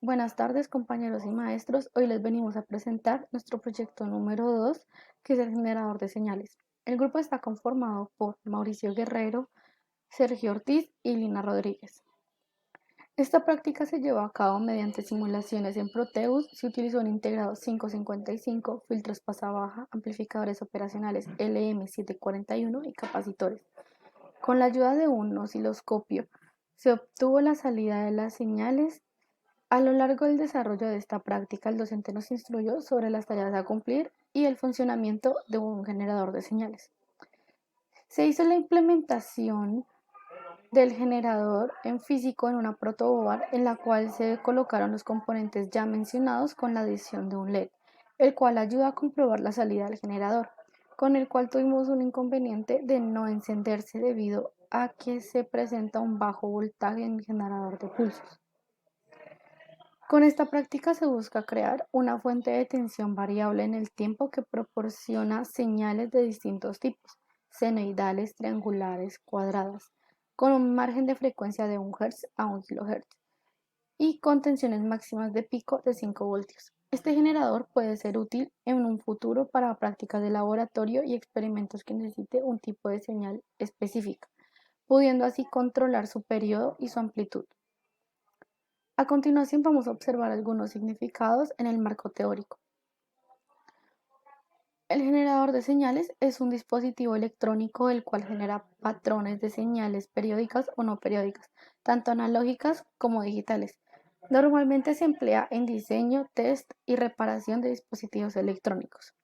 Buenas tardes, compañeros y maestros. Hoy les venimos a presentar nuestro proyecto número 2, que es el generador de señales. El grupo está conformado por Mauricio Guerrero, Sergio Ortiz y Lina Rodríguez. Esta práctica se llevó a cabo mediante simulaciones en Proteus. Se utilizó un integrado 555, filtros pasa-baja, amplificadores operacionales LM741 y capacitores. Con la ayuda de un osciloscopio se obtuvo la salida de las señales. A lo largo del desarrollo de esta práctica, el docente nos instruyó sobre las tareas a cumplir y el funcionamiento de un generador de señales. Se hizo la implementación del generador en físico en una protoboard en la cual se colocaron los componentes ya mencionados con la adición de un LED, el cual ayuda a comprobar la salida del generador, con el cual tuvimos un inconveniente de no encenderse debido a que se presenta un bajo voltaje en el generador de pulsos. Con esta práctica se busca crear una fuente de tensión variable en el tiempo que proporciona señales de distintos tipos, senoidales, triangulares, cuadradas, con un margen de frecuencia de 1 Hz a 1 kHz y con tensiones máximas de pico de 5 voltios. Este generador puede ser útil en un futuro para prácticas de laboratorio y experimentos que necesite un tipo de señal específica, pudiendo así controlar su periodo y su amplitud. A continuación vamos a observar algunos significados en el marco teórico. El generador de señales es un dispositivo electrónico el cual genera patrones de señales periódicas o no periódicas, tanto analógicas como digitales. Normalmente se emplea en diseño, test y reparación de dispositivos electrónicos.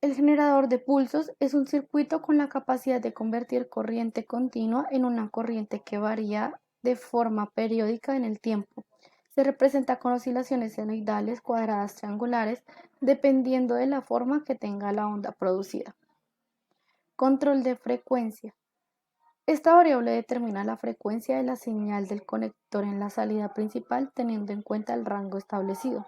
El generador de pulsos es un circuito con la capacidad de convertir corriente continua en una corriente que varía de forma periódica en el tiempo. Se representa con oscilaciones senoidales, cuadradas, triangulares, dependiendo de la forma que tenga la onda producida. Control de frecuencia. Esta variable determina la frecuencia de la señal del conector en la salida principal teniendo en cuenta el rango establecido.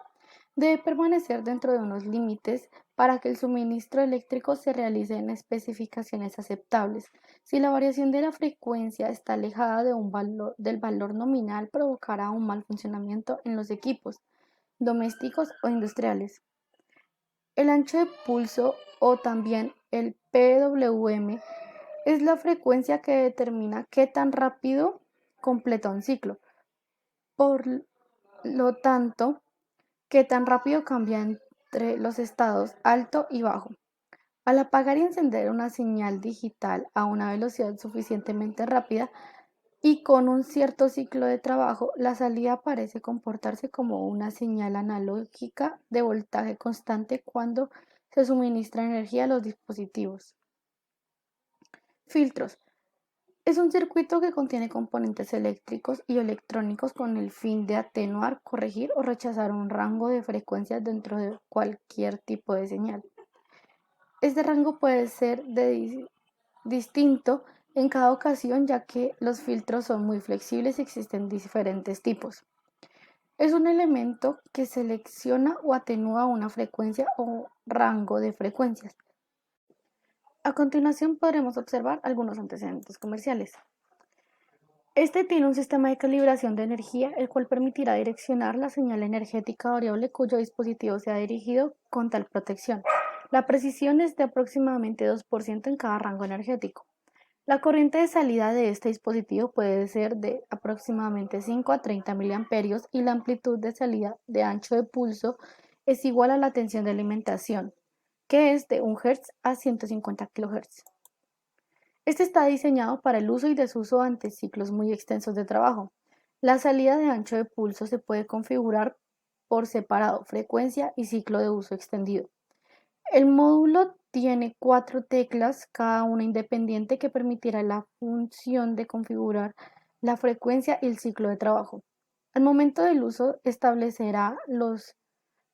Debe permanecer dentro de unos límites para que el suministro eléctrico se realice en especificaciones aceptables. Si la variación de la frecuencia está alejada del valor nominal, provocará un mal funcionamiento en los equipos domésticos o industriales. El ancho de pulso o también el PWM es la frecuencia que determina qué tan rápido completa un ciclo. Por lo tanto, qué tan rápido cambia entre los estados alto y bajo. Al apagar y encender una señal digital a una velocidad suficientemente rápida y con un cierto ciclo de trabajo, la salida parece comportarse como una señal analógica de voltaje constante cuando se suministra energía a los dispositivos. Filtros. Es un circuito que contiene componentes eléctricos y electrónicos con el fin de atenuar, corregir o rechazar un rango de frecuencias dentro de cualquier tipo de señal. Este rango puede ser distinto en cada ocasión ya que los filtros son muy flexibles y existen diferentes tipos. Es un elemento que selecciona o atenúa una frecuencia o rango de frecuencias. A continuación podremos observar algunos antecedentes comerciales. Este tiene un sistema de calibración de energía, el cual permitirá direccionar la señal energética variable cuyo dispositivo sea dirigido con tal protección. La precisión es de aproximadamente 2% en cada rango energético. La corriente de salida de este dispositivo puede ser de aproximadamente 5 a 30 miliamperios y la amplitud de salida de ancho de pulso es igual a la tensión de alimentación, que es de 1 Hz a 150 kHz. Este está diseñado para el uso y desuso ante ciclos muy extensos de trabajo. La salida de ancho de pulso se puede configurar por separado, frecuencia y ciclo de uso extendido. El módulo tiene 4 teclas, cada una independiente, que permitirá la función de configurar la frecuencia y el ciclo de trabajo. Al momento del uso establecerá los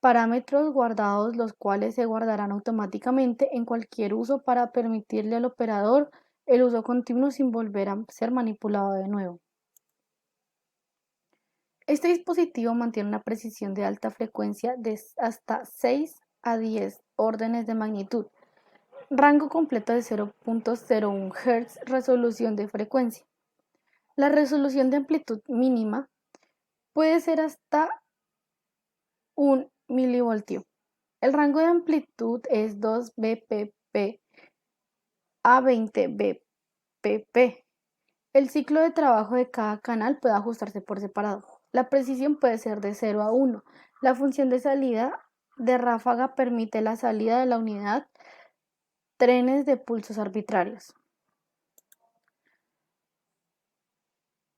parámetros guardados, los cuales se guardarán automáticamente en cualquier uso para permitirle al operador el uso continuo sin volver a ser manipulado de nuevo. Este dispositivo mantiene una precisión de alta frecuencia de hasta 6 a 10 órdenes de magnitud, rango completo de 0.01 Hz, resolución de frecuencia. La resolución de amplitud mínima puede ser hasta 1 milivoltio. El rango de amplitud es 2 bpp a 20 bpp. El ciclo de trabajo de cada canal puede ajustarse por separado. La precisión puede ser de 0 a 1. La función de salida de ráfaga permite la salida de la unidad trenes de pulsos arbitrarios.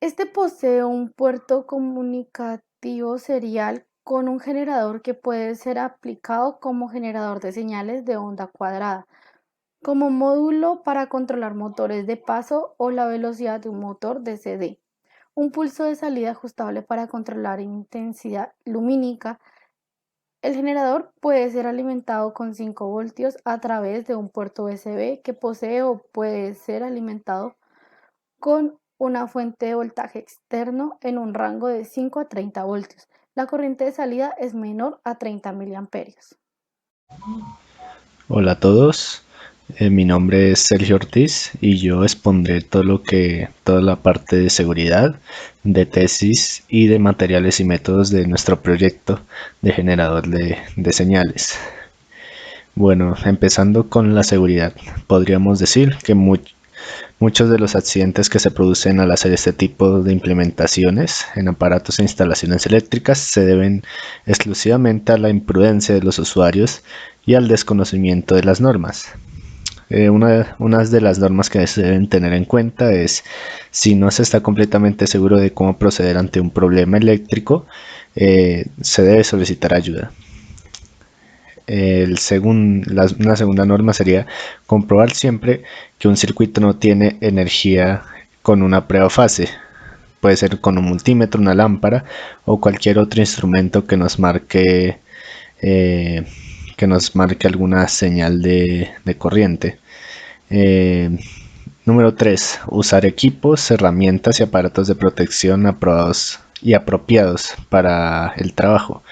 Este posee un puerto comunicativo serial con un generador que puede ser aplicado como generador de señales de onda cuadrada, como módulo para controlar motores de paso o la velocidad de un motor DCD. Un pulso de salida ajustable para controlar intensidad lumínica. El generador puede ser alimentado con 5 voltios a través de un puerto USB que posee o puede ser alimentado con una fuente de voltaje externo en un rango de 5 a 30 voltios. La corriente de salida es menor a 30 miliamperios. Hola a todos, mi nombre es Sergio Ortiz y yo expondré toda la parte de seguridad, de tesis y de materiales y métodos de nuestro proyecto de generador de señales. Bueno, empezando con la seguridad, podríamos decir que muchos de los accidentes que se producen al hacer este tipo de implementaciones en aparatos e instalaciones eléctricas se deben exclusivamente a la imprudencia de los usuarios y al desconocimiento de las normas. Una de las normas que se deben tener en cuenta es si no se está completamente seguro de cómo proceder ante un problema eléctrico, se debe solicitar ayuda. Una segunda norma sería comprobar siempre que un circuito no tiene energía con una prueba fase. Puede ser con un multímetro, una lámpara o cualquier otro instrumento que nos marque alguna señal de corriente. Número 3. Usar equipos, herramientas y aparatos de protección aprobados y apropiados para el trabajo.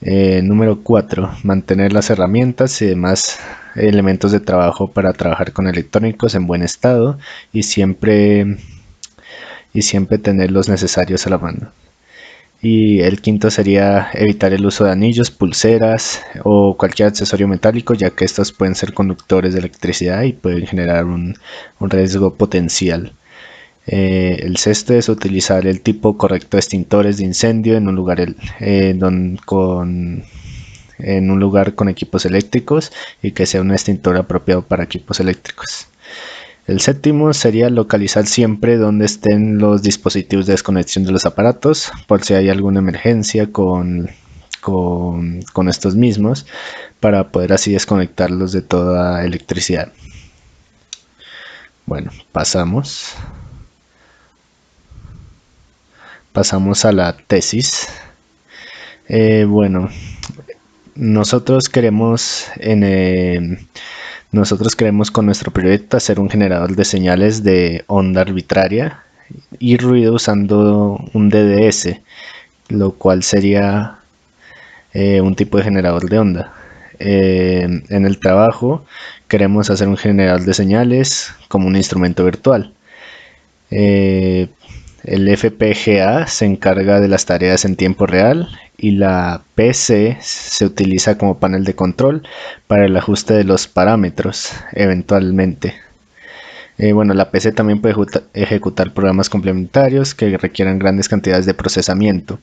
Número 4. Mantener las herramientas y demás elementos de trabajo para trabajar con electrónicos en buen estado y siempre tener los necesarios a la mano. Y el quinto sería evitar el uso de anillos, pulseras o cualquier accesorio metálico, ya que estos pueden ser conductores de electricidad y pueden generar un riesgo potencial. El sexto es utilizar el tipo correcto de extintores de incendio en un lugar con equipos eléctricos y que sea un extintor apropiado para equipos eléctricos. El séptimo sería localizar siempre donde estén los dispositivos de desconexión de los aparatos, por si hay alguna emergencia con estos mismos, para poder así desconectarlos de toda electricidad. Bueno, pasamos a la tesis. Bueno, nosotros queremos con nuestro proyecto hacer un generador de señales de onda arbitraria y ruido usando un DDS, lo cual sería un tipo de generador de onda. En el trabajo queremos hacer un generador de señales como un instrumento virtual. El FPGA se encarga de las tareas en tiempo real y la PC se utiliza como panel de control para el ajuste de los parámetros eventualmente. Bueno, la PC también puede ejecutar programas complementarios que requieran grandes cantidades de procesamiento.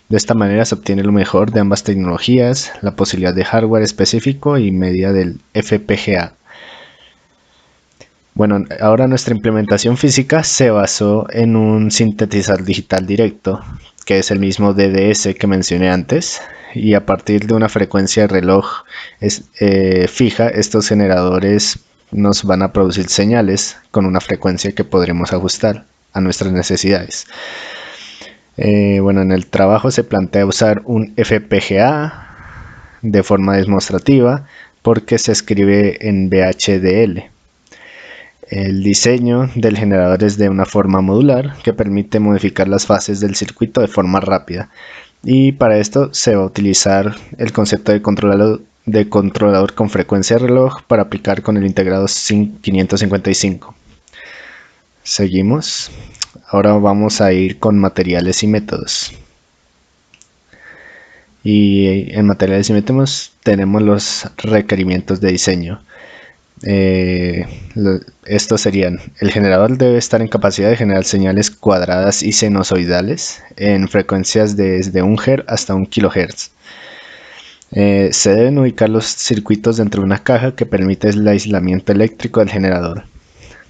De esta manera se obtiene lo mejor de ambas tecnologías, la posibilidad de hardware específico y medida del FPGA. Bueno, ahora nuestra implementación física se basó en un sintetizador digital directo, que es el mismo DDS que mencioné antes, y a partir de una frecuencia de reloj fija, estos generadores nos van a producir señales con una frecuencia que podremos ajustar a nuestras necesidades. Bueno, en el trabajo se plantea usar un FPGA de forma demostrativa porque se escribe en VHDL. El diseño del generador es de una forma modular que permite modificar las fases del circuito de forma rápida, y para esto se va a utilizar el concepto de controlador con frecuencia de reloj para aplicar con el integrado 555. Seguimos. Ahora vamos a ir con materiales y métodos. Y en materiales y métodos tenemos los requerimientos de diseño. Estos serían: el generador debe estar en capacidad de generar señales cuadradas y sinusoidales en frecuencias desde 1 Hz hasta 1 kHz. Se deben ubicar los circuitos dentro de una caja que permite el aislamiento eléctrico del generador.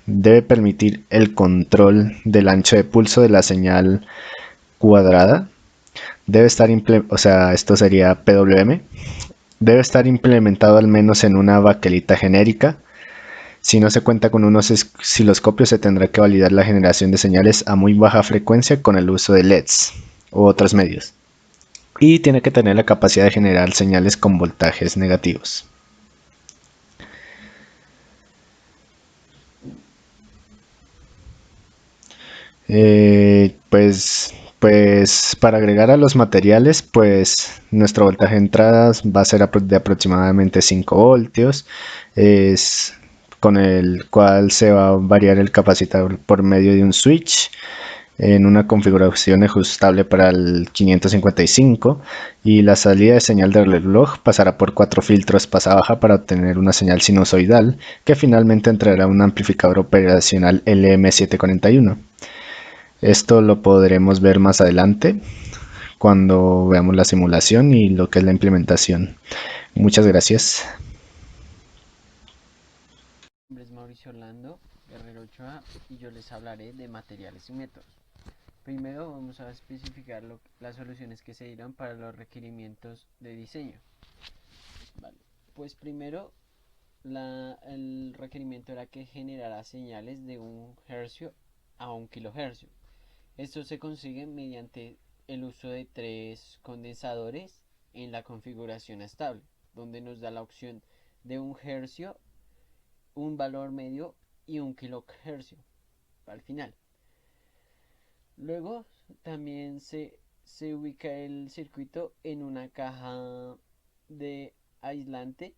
Debe permitir el control del ancho de pulso de la señal cuadrada. Debe estar, esto sería PWM. Debe estar implementado al menos en una baquelita genérica. Si no se cuenta con unos osciloscopios, se tendrá que validar la generación de señales a muy baja frecuencia con el uso de LEDs u otros medios. Y tiene que tener la capacidad de generar señales con voltajes negativos. Pues para agregar a los materiales, pues nuestro voltaje de entrada va a ser de aproximadamente 5 voltios, es con el cual se va a variar el capacitor por medio de un switch en una configuración ajustable para el 555, y la salida de señal del reloj pasará por 4 filtros pasa baja para obtener una señal sinusoidal que finalmente entrará a un amplificador operacional LM741. Esto lo podremos ver más adelante cuando veamos la simulación y lo que es la implementación. Muchas gracias. Mi nombre es Mauricio Orlando Guerrero Ochoa y yo les hablaré de materiales y métodos. Primero vamos a especificar las soluciones que se dieron para los requerimientos de diseño. Vale. Pues primero el requerimiento era que generara señales de 1 Hz a 1 kHz. Esto se consigue mediante el uso de 3 condensadores en la configuración estable, donde nos da la opción de 1 Hz, un valor medio y 1 kHz al final. Luego también se ubica el circuito en una caja de aislante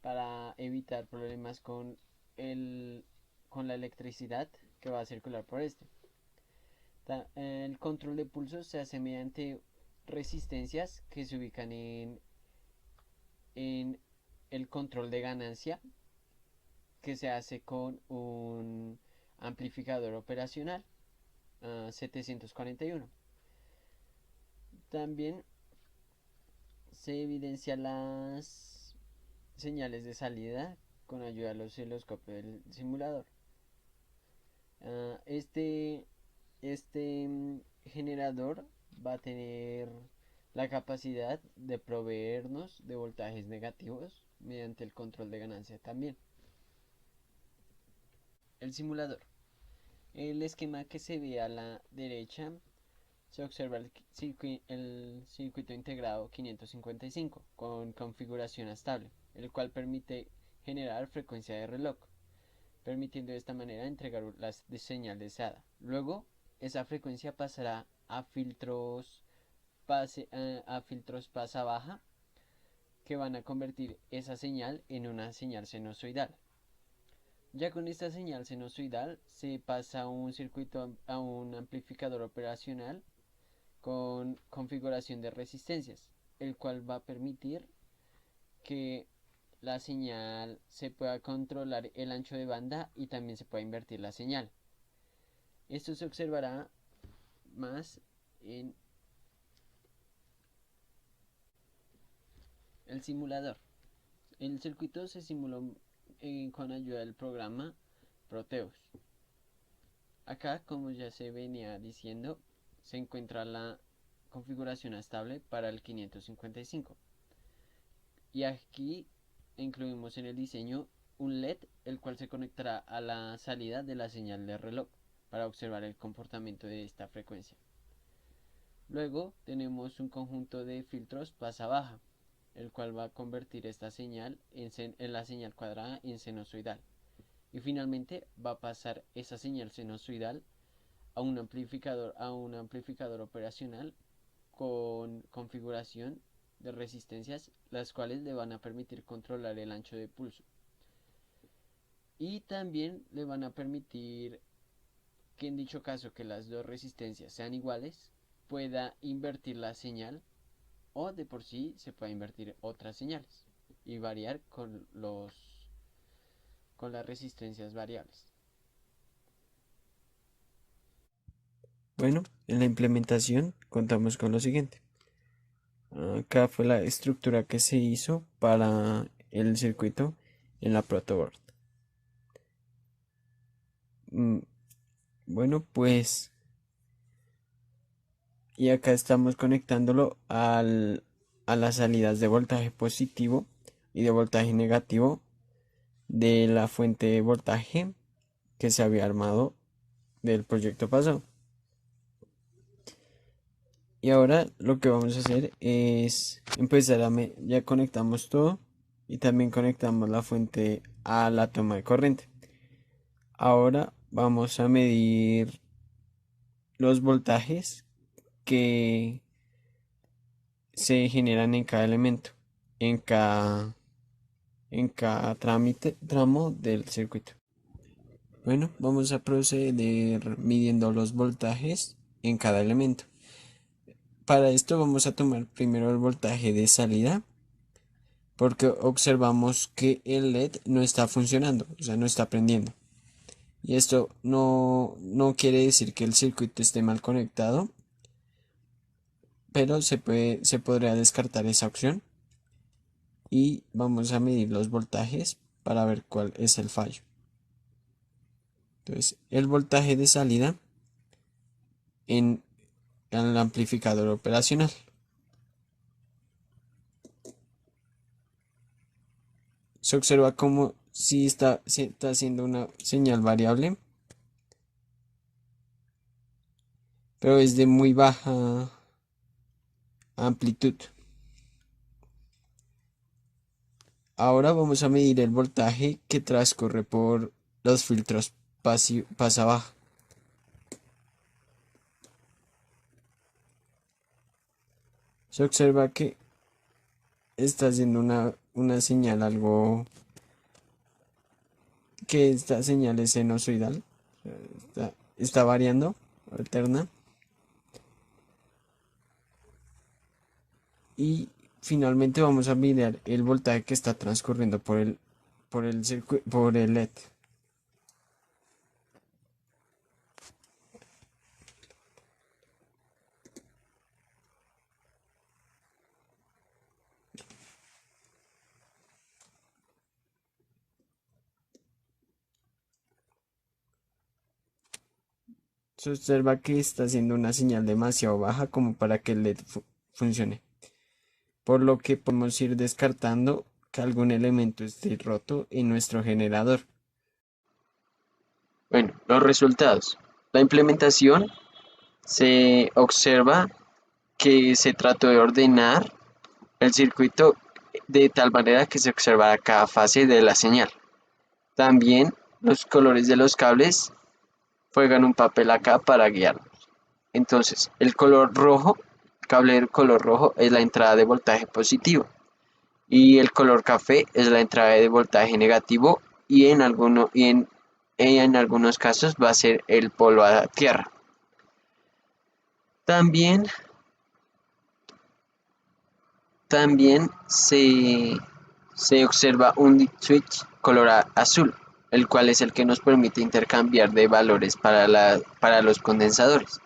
para evitar problemas con la electricidad que va a circular por este. El control de pulsos se hace mediante resistencias que se ubican en el control de ganancia, que se hace con un amplificador operacional 741. También se evidencian las señales de salida con ayuda del osciloscopio del simulador. Este generador va a tener la capacidad de proveernos de voltajes negativos mediante el control de ganancia también. El simulador. El esquema que se ve a la derecha se observa el circuito integrado 555 con configuración estable, el cual permite generar frecuencia de reloj, permitiendo de esta manera entregar la señal deseada. Luego, esa frecuencia pasará a filtros pasa baja, que van a convertir esa señal en una señal sinusoidal. Ya con esta señal sinusoidal se pasa a un circuito, a un amplificador operacional con configuración de resistencias, el cual va a permitir que la señal se pueda controlar el ancho de banda y también se pueda invertir la señal. Esto se observará más en el simulador. El circuito se simuló con ayuda del programa Proteus. Acá, como ya se venía diciendo, se encuentra la configuración estable para el 555. Y aquí incluimos en el diseño un LED, el cual se conectará a la salida de la señal de reloj para observar el comportamiento de esta frecuencia. Luego tenemos un conjunto de filtros pasa baja, el cual va a convertir esta señal en la señal cuadrada en sinusoidal. Y finalmente va a pasar esa señal sinusoidal a un amplificador operacional con configuración de resistencias, las cuales le van a permitir controlar el ancho de pulso. Y también le van a permitir que, en dicho caso que las dos resistencias sean iguales, pueda invertir la señal o de por sí se puede invertir otras señales y variar con las resistencias variables. Bueno, en la implementación contamos con lo siguiente. Acá fue la estructura que se hizo para el circuito en la protoboard. Bueno, pues, y acá estamos conectándolo a las salidas de voltaje positivo y de voltaje negativo de la fuente de voltaje que se había armado del proyecto pasado. Y ahora lo que vamos a hacer es empezar ya conectamos todo y también conectamos la fuente a la toma de corriente. Ahora vamos a medir los voltajes que se generan en cada elemento, en cada, tramo del circuito. Bueno, vamos a proceder midiendo los voltajes en cada elemento. Para esto vamos a tomar primero el voltaje de salida, porque observamos que el LED no está funcionando, o sea, no está prendiendo. Y esto no quiere decir que el circuito esté mal conectado, pero se podría descartar esa opción. Y vamos a medir los voltajes para ver cuál es el fallo. Entonces, el voltaje de salida en el amplificador operacional. Se observa como si está haciendo una señal variable, pero es de muy baja amplitud. Ahora vamos a medir el voltaje que transcurre por los filtros pasa baja. Se observa que está haciendo una señal algo, que esta señal es sinusoidal, está variando, alterna. Y finalmente vamos a mirar el voltaje que está transcurriendo por el LED. Se observa que está haciendo una señal demasiado baja como para que el LED funcione, por lo que podemos ir descartando que algún elemento esté roto en nuestro generador. Bueno, los resultados. La implementación se observa que se trató de ordenar el circuito de tal manera que se observara cada fase de la señal. También los colores de los cables juegan un papel acá para guiarnos. Entonces, el cable de color rojo es la entrada de voltaje positivo y el color café es la entrada de voltaje negativo y en algunos casos va a ser el polo a tierra. También se observa un switch color azul, el cual es el que nos permite intercambiar de valores para los condensadores.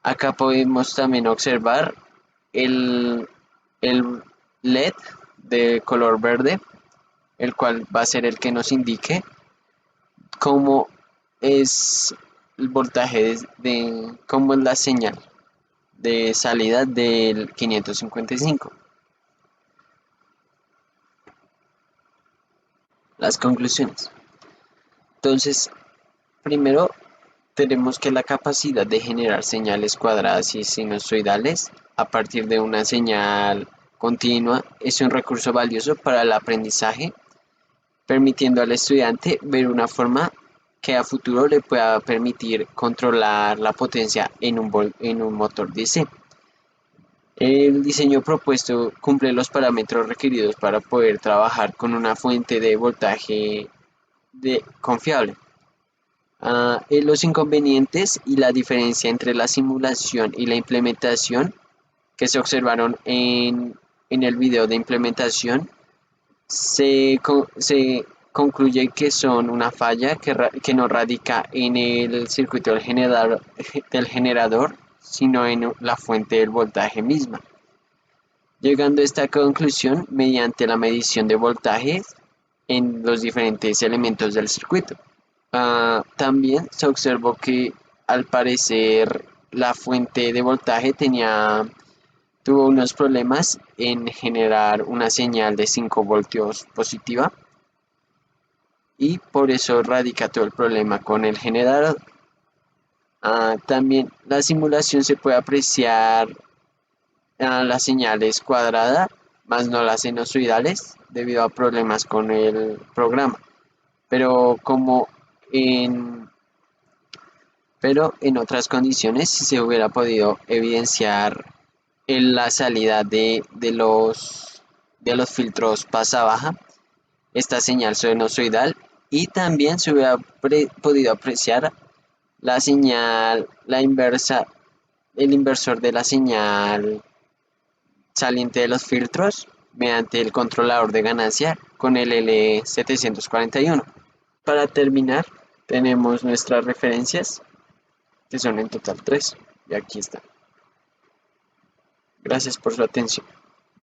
Acá podemos también observar el LED de color verde, el cual va a ser el que nos indique cómo es el voltaje cómo es la señal de salida del 555. Las conclusiones. Entonces, primero tenemos que la capacidad de generar señales cuadradas y sinusoidales a partir de una señal continua es un recurso valioso para el aprendizaje, permitiendo al estudiante ver una forma que a futuro le pueda permitir controlar la potencia en un motor DC. El diseño propuesto cumple los parámetros requeridos para poder trabajar con una fuente de voltaje confiable. Los inconvenientes y la diferencia entre la simulación y la implementación que se observaron en el video de implementación, se concluye que son una falla que no radica en el circuito del generador, sino en la fuente del voltaje misma. Llegando a esta conclusión mediante la medición de voltajes en los diferentes elementos del circuito. También se observó que al parecer la fuente de voltaje tuvo unos problemas en generar una señal de 5 voltios positiva, y por eso radica todo el problema con el generador. También la simulación se puede apreciar las señales cuadradas, más no las sinusoidales, debido a problemas con el programa. Pero en otras condiciones, si se hubiera podido evidenciar en la salida de los filtros pasa-baja esta señal sinusoidal, y también se hubiera podido apreciar la señal, el inversor de la señal saliente de los filtros mediante el controlador de ganancia con el L741. Para terminar, tenemos nuestras referencias, que son en total 3, y aquí están. Gracias por su atención.